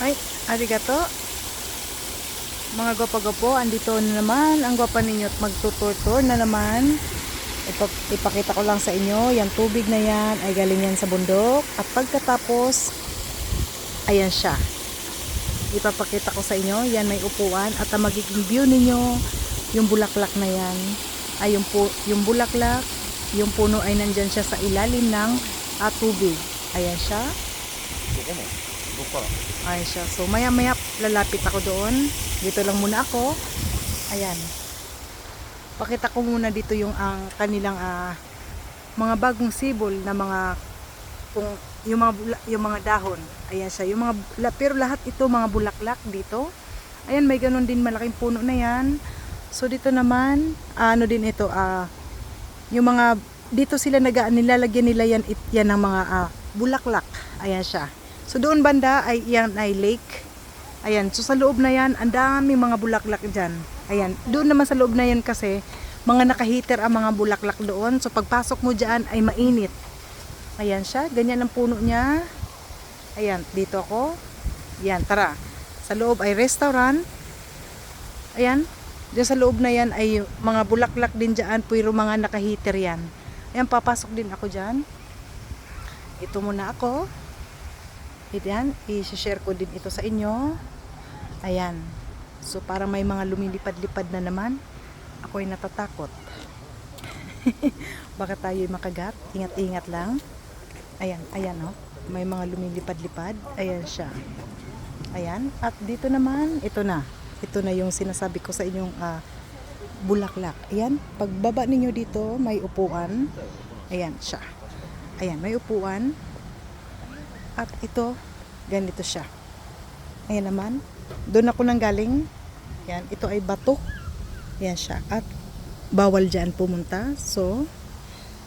Ay, arigato. Mga gopa-gopo, andito na naman ang gwapa ninyo at magtutur-tour na naman. Ipakita ko lang sa inyo, yung tubig na yan ay galing yan sa bundok. At pagkatapos, ayan siya. Ipapakita ko sa inyo, yan may upuan. At ang magiging view ninyo, yung bulaklak na yan. Ay yung bulaklak, yung puno ay nandyan siya sa ilalim ng tubig. Ayan siya. Ayan siya. So maya maya lalapit ako doon. Dito lang muna ako. Ayan. Pakita ko muna dito yung kanilang mga bagong sibol na mga yung mga dahon. Ayan siya. Pero lahat ito mga bulaklak dito. Ayan, may ganun din malaking puno na yan. So dito naman, ano din ito, yung mga dito sila nilalagyan nila yan ng mga bulaklak. Ayan siya. So doon banda ay yan ay lake. Ayan, so sa loob na yan, ang dami mga bulaklak dyan. Ayan, doon naman sa loob na yan kasi, mga nakaheater ang mga bulaklak doon. So pagpasok mo dyan ay mainit. Ayan siya, ganyan ang puno niya. Ayan, dito ako. Ayan, tara. Sa loob ay restaurant. Ayan, dyan sa loob na yan ay mga bulaklak din dyan, pero mga nakaheater yan. Ayan, papasok din ako dyan. Ito muna ako. Ayan, i-share ko din ito sa inyo. Ayan. So parang may mga lumilipad-lipad na naman. Ako'y natatakot. Baka tayo'y makagat. Ingat-ingat lang. Ayan, ayan oh. May mga lumilipad-lipad. Ayan siya. Ayan. At dito naman, ito na. Ito na yung sinasabi ko sa inyong bulaklak. Ayan. Pagbaba ninyo dito, may upuan. Ayan siya. Ayan, may upuan. At ito, ganito siya. Ayan naman. Doon ako nang galing. Ayan, ito ay bato. Ayan siya. At bawal dyan pumunta. So,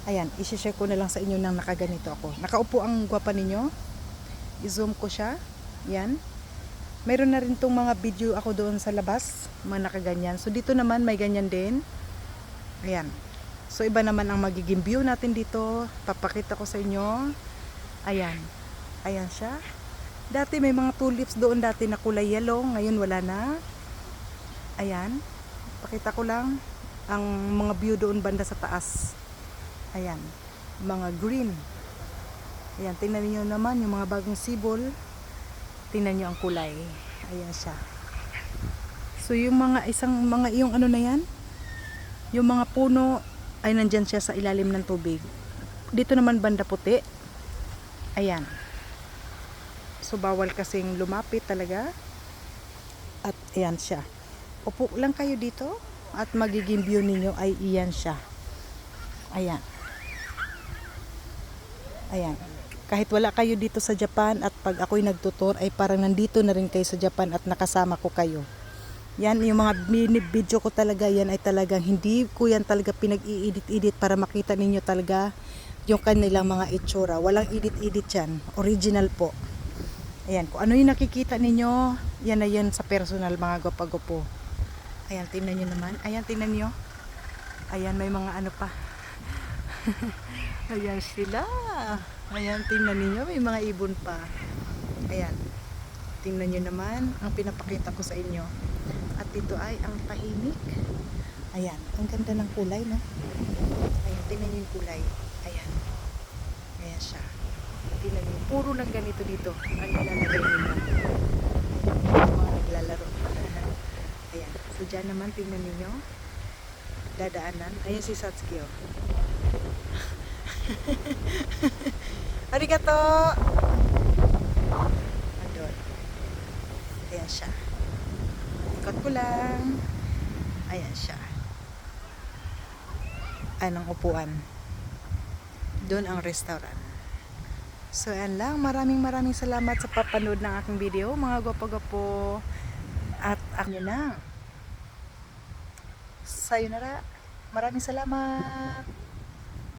ayan, isi-share ko na lang sa inyo nang nakaganito ako. Nakaupo ang gwapa ninyo. I-zoom ko siya. Ayan. Mayroon na rin tong mga video ako doon sa labas. Mga nakaganyan. So, dito naman may ganyan din. Ayan. So, iba naman ang magiging view natin dito. Papakita ko sa inyo. Ayan. Ayan siya. Dati may mga tulips doon dati na kulay yellow. Ngayon wala na. Ayan. Pakita ko lang ang mga view doon banda sa taas. Ayan. Mga green. Ayan. Tingnan niyo naman yung mga bagong sibol. Tingnan niyo ang kulay. Ayan siya. So yung yung ano na yan. Yung mga puno ay nandyan siya sa ilalim ng tubig. Dito naman banda puti. Ayan. So bawal kasing lumapit talaga. At ayan siya. Upo lang kayo dito at magiging view ninyo ay iyan siya. Ayan. Ayan. Kahit wala kayo dito sa Japan at pag ako'y nagtutur ay parang nandito na rin kayo sa Japan at nakasama ko kayo. Yan yung mga video ko talaga, yan ay talagang hindi ko yan talaga pinag-i-edit para makita ninyo talaga yung kanilang mga itsura. Walang edit-edit yan. Original po. Ayan, kung ano yung nakikita ninyo, yan na yan sa personal mga gopa-gopo. Ayan, tingnan nyo naman. Ayan, tingnan nyo. Ayan, may mga ano pa. Ayan sila. Ayan, tingnan niyo, may mga ibon pa. Ayan. Tingnan nyo naman ang pinapakita ko sa inyo. At ito ay ang tahimik. Ayan, ang ganda ng kulay, no? Ayan, tingnan nyo yung kulay. Ayan. Ayan siya. Tingnan nyo, puro lang ganito dito ang nilalagay nila. Mga naglalaro. Ayan. So dyan naman, tingnan niyo dadaanan. Ayan si Satsuki, oh. Arigato! Andun. Ayan siya. Ikot ko lang. Ayan siya. Anong upuan. Doon ang restaurant. So, ayan lang. Maraming salamat sa papanood ng aking video. Mga gwapo-gwapo. At ako na. Sayonara. Maraming salamat.